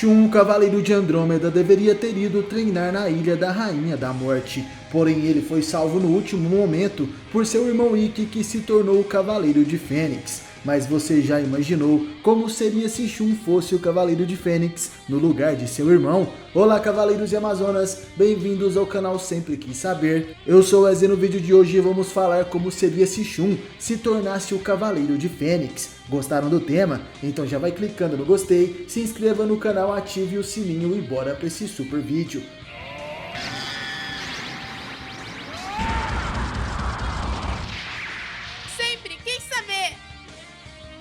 Shun, o Cavaleiro de Andrômeda, deveria ter ido treinar na Ilha da Rainha da Morte, porém ele foi salvo no último momento por seu irmão Ikki, que se tornou o Cavaleiro de Fênix. Mas você já imaginou como seria se Shun fosse o Cavaleiro de Fênix no lugar de seu irmão? Olá, Cavaleiros e Amazonas, bem-vindos ao canal Sempre Quis Saber. Eu sou o Eze. No vídeo de hoje vamos falar como seria se Shun se tornasse o Cavaleiro de Fênix. Gostaram do tema? Então já vai clicando no gostei, se inscreva no canal, ative o sininho e bora para esse super vídeo.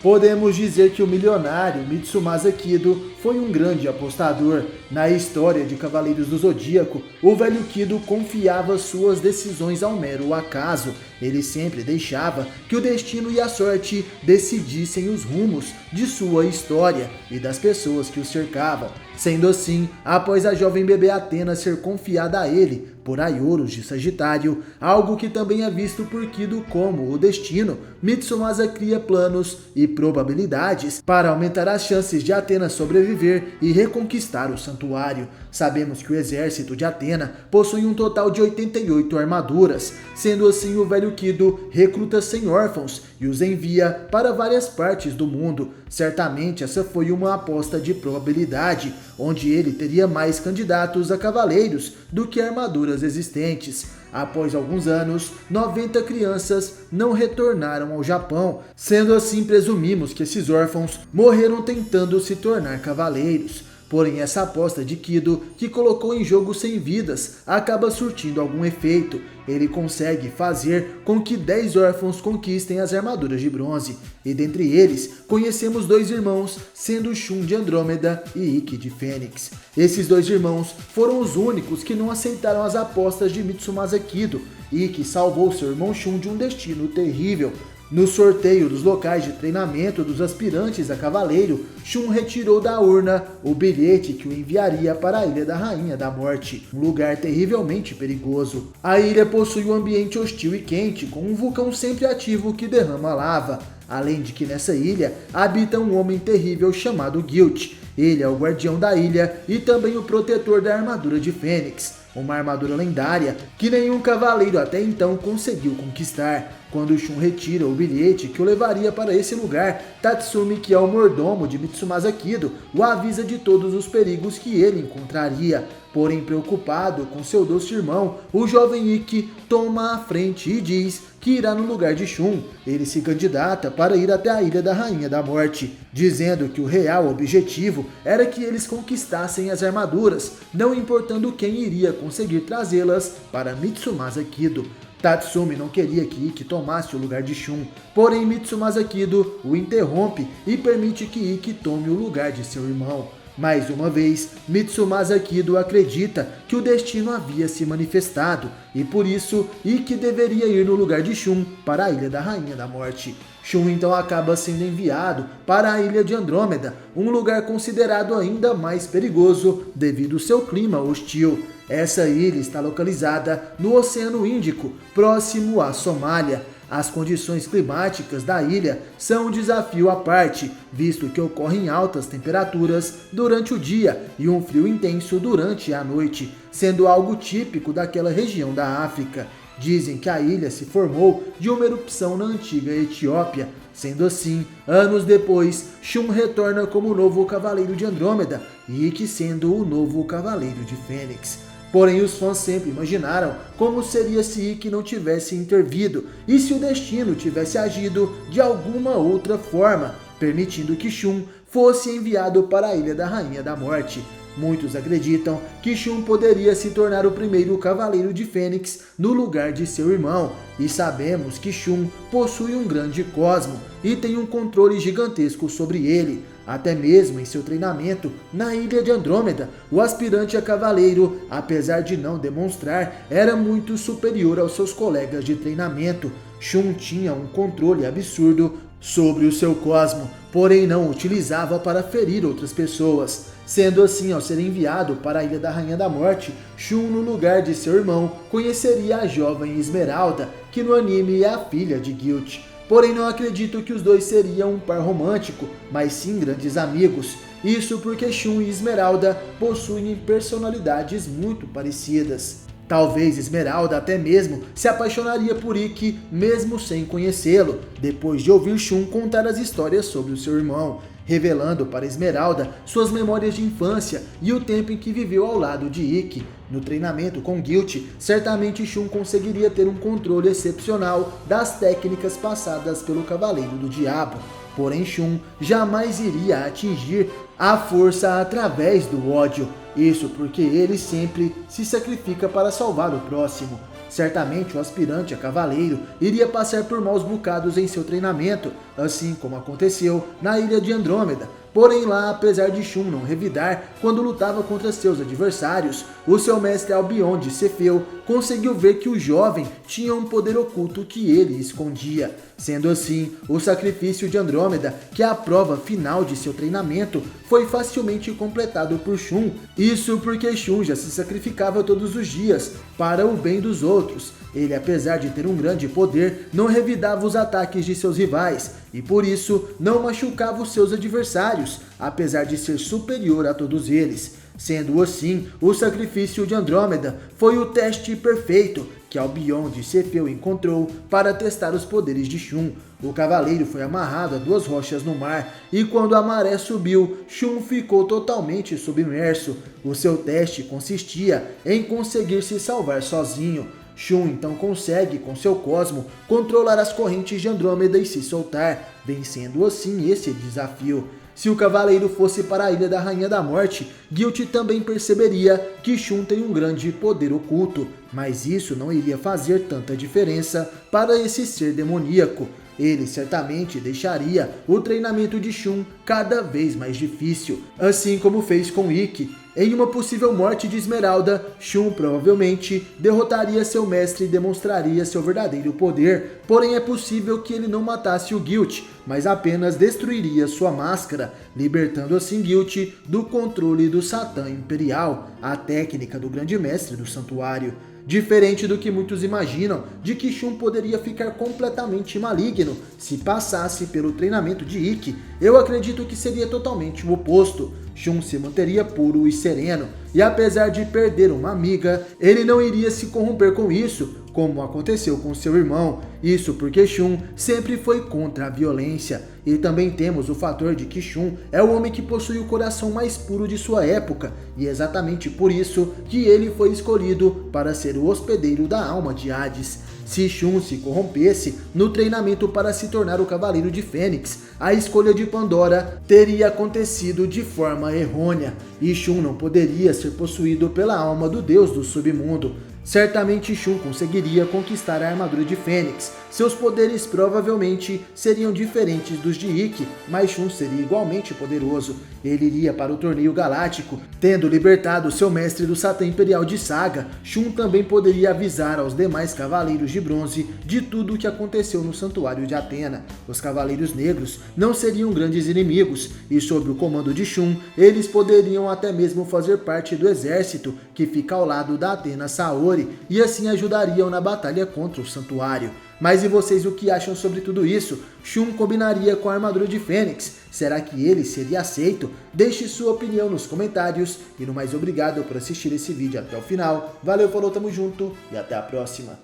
Podemos dizer que o milionário Mitsumasa Kido foi um grande apostador. Na história de Cavaleiros do Zodíaco, o velho Kido confiava suas decisões ao mero acaso. Ele sempre deixava que o destino e a sorte decidissem os rumos de sua história e das pessoas que o cercavam. Sendo assim, após a jovem bebê Athena ser confiada a ele por Aioros de Sagitário, algo que também é visto por Kido como o destino, Mitsumasa cria planos e probabilidades para aumentar as chances de Athena sobreviver e reconquistar o santuário. Sabemos que o exército de Athena possui um total de 88 armaduras, sendo assim o velho Kido recruta 100 órfãos e os envia para várias partes do mundo. Certamente essa foi uma aposta de probabilidade, onde ele teria mais candidatos a cavaleiros do que armaduras existentes. Após alguns anos, 90 crianças não retornaram ao Japão, sendo assim presumimos que esses órfãos morreram tentando se tornar cavaleiros. Porém, essa aposta de Kido, que colocou em jogo 100 vidas, acaba surtindo algum efeito. Ele consegue fazer com que 10 órfãos conquistem as armaduras de bronze. E dentre eles, conhecemos 2 irmãos, sendo Shun de Andrômeda e Ikki de Fênix. Esses 2 irmãos foram os únicos que não aceitaram as apostas de Mitsumasa Kido. Ikki salvou seu irmão Shun de um destino terrível. No sorteio dos locais de treinamento dos aspirantes a cavaleiro, Shun retirou da urna o bilhete que o enviaria para a Ilha da Rainha da Morte, um lugar terrivelmente perigoso. A ilha possui um ambiente hostil e quente, com um vulcão sempre ativo que derrama lava. Além de que nessa ilha habita um homem terrível chamado Guilt. Ele é o guardião da ilha e também o protetor da armadura de Fênix, uma armadura lendária que nenhum cavaleiro até então conseguiu conquistar. Quando Shun retira o bilhete que o levaria para esse lugar, Tatsumi, que é o mordomo de Mitsumasa Kido, o avisa de todos os perigos que ele encontraria. Porém, preocupado com seu doce irmão, o jovem Ikki toma a frente e diz que irá no lugar de Shun. Ele se candidata para ir até a Ilha da Rainha da Morte, dizendo que o real objetivo era que eles conquistassem as armaduras, não importando quem iria conseguir trazê-las para Mitsumasa Kido. Tatsumi não queria que Ikki tomasse o lugar de Shun, porém Mitsumasa Kido o interrompe e permite que Ikki tome o lugar de seu irmão. Mais uma vez, Mitsumasa Kido acredita que o destino havia se manifestado e por isso Ikki deveria ir no lugar de Shun para a Ilha da Rainha da Morte. Shun então acaba sendo enviado para a Ilha de Andrômeda, um lugar considerado ainda mais perigoso devido ao seu clima hostil. Essa ilha está localizada no Oceano Índico, próximo à Somália. As condições climáticas da ilha são um desafio à parte, visto que ocorrem altas temperaturas durante o dia e um frio intenso durante a noite, sendo algo típico daquela região da África. Dizem que a ilha se formou de uma erupção na antiga Etiópia. Sendo assim, anos depois, Shun retorna como novo Cavaleiro de Andrômeda e Ikki sendo o novo Cavaleiro de Fênix. Porém, os fãs sempre imaginaram como seria se Ikki não tivesse intervido e se o destino tivesse agido de alguma outra forma, permitindo que Shun fosse enviado para a Ilha da Rainha da Morte. Muitos acreditam que Shun poderia se tornar o primeiro Cavaleiro de Fênix no lugar de seu irmão, e sabemos que Shun possui um grande cosmo e tem um controle gigantesco sobre ele. Até mesmo em seu treinamento na Ilha de Andrômeda, o aspirante a cavaleiro, apesar de não demonstrar, era muito superior aos seus colegas de treinamento. Shun tinha um controle absurdo sobre o seu cosmo, porém não o utilizava para ferir outras pessoas. Sendo assim, ao ser enviado para a Ilha da Rainha da Morte, Shun, no lugar de seu irmão, conheceria a jovem Esmeralda, que no anime é a filha de Guilt. Porém, não acredito que os dois seriam um par romântico, mas sim grandes amigos. Isso porque Shun e Esmeralda possuem personalidades muito parecidas. Talvez Esmeralda até mesmo se apaixonaria por Ikki mesmo sem conhecê-lo, depois de ouvir Shun contar as histórias sobre o seu irmão, revelando para Esmeralda suas memórias de infância e o tempo em que viveu ao lado de Ikki. No treinamento com Guilty, certamente Shun conseguiria ter um controle excepcional das técnicas passadas pelo Cavaleiro do Diabo. Porém, Shun jamais iria atingir a força através do ódio. Isso porque ele sempre se sacrifica para salvar o próximo. Certamente o aspirante a cavaleiro iria passar por maus bocados em seu treinamento, assim como aconteceu na Ilha de Andrômeda. Porém lá, apesar de Shun não revidar quando lutava contra seus adversários, o seu mestre Albion de Cefeu conseguiu ver que o jovem tinha um poder oculto que ele escondia. Sendo assim, o sacrifício de Andrômeda, que é a prova final de seu treinamento, foi facilmente completado por Shun. Isso porque Shun já se sacrificava todos os dias para o bem dos outros. Ele, apesar de ter um grande poder, não revidava os ataques de seus rivais e por isso não machucava os seus adversários, apesar de ser superior a todos eles. Sendo assim, o sacrifício de Andrômeda foi o teste perfeito que Albion de Cefeu encontrou para testar os poderes de Shun. O cavaleiro foi amarrado a 2 rochas no mar e quando a maré subiu, Shun ficou totalmente submerso. O seu teste consistia em conseguir se salvar sozinho. Shun então consegue, com seu cosmo, controlar as correntes de Andrômeda e se soltar, vencendo assim esse desafio. Se o cavaleiro fosse para a Ilha da Rainha da Morte, Guilty também perceberia que Shun tem um grande poder oculto, mas isso não iria fazer tanta diferença para esse ser demoníaco. Ele certamente deixaria o treinamento de Shun cada vez mais difícil, assim como fez com Ikki. Em uma possível morte de Esmeralda, Shun provavelmente derrotaria seu mestre e demonstraria seu verdadeiro poder, porém é possível que ele não matasse o Guilty, mas apenas destruiria sua máscara, libertando assim Guilty do controle do Satã Imperial, a técnica do grande mestre do santuário. Diferente do que muitos imaginam, de que Shun poderia ficar completamente maligno se passasse pelo treinamento de Ikki, eu acredito que seria totalmente o oposto. Shun se manteria puro e sereno, e apesar de perder uma amiga, ele não iria se corromper com isso, como aconteceu com seu irmão. Isso porque Shun sempre foi contra a violência. E também temos o fator de que Shun é o homem que possui o coração mais puro de sua época, e é exatamente por isso que ele foi escolhido para ser o hospedeiro da alma de Hades. Se Shun se corrompesse no treinamento para se tornar o Cavaleiro de Fênix, a escolha de Pandora teria acontecido de forma errônea, e Shun não poderia ser possuído pela alma do deus do submundo. Certamente Shun conseguiria conquistar a armadura de Fênix. Seus poderes provavelmente seriam diferentes dos de Ikki, mas Shun seria igualmente poderoso. Ele iria para o torneio galáctico, tendo libertado seu mestre do Satã Imperial de Saga. Shun também poderia avisar aos demais Cavaleiros de Bronze de tudo o que aconteceu no Santuário de Atena. Os Cavaleiros Negros não seriam grandes inimigos, e sob o comando de Shun, eles poderiam até mesmo fazer parte do exército que fica ao lado da Athena Saori, e assim ajudariam na batalha contra o santuário. Mas e vocês, o que acham sobre tudo isso? Shun combinaria com a armadura de Fênix? Será que ele seria aceito? Deixe sua opinião nos comentários. E no mais, obrigado por assistir esse vídeo até o final. Valeu, falou, tamo junto e até a próxima.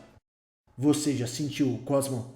Você já sentiu o Cosmo?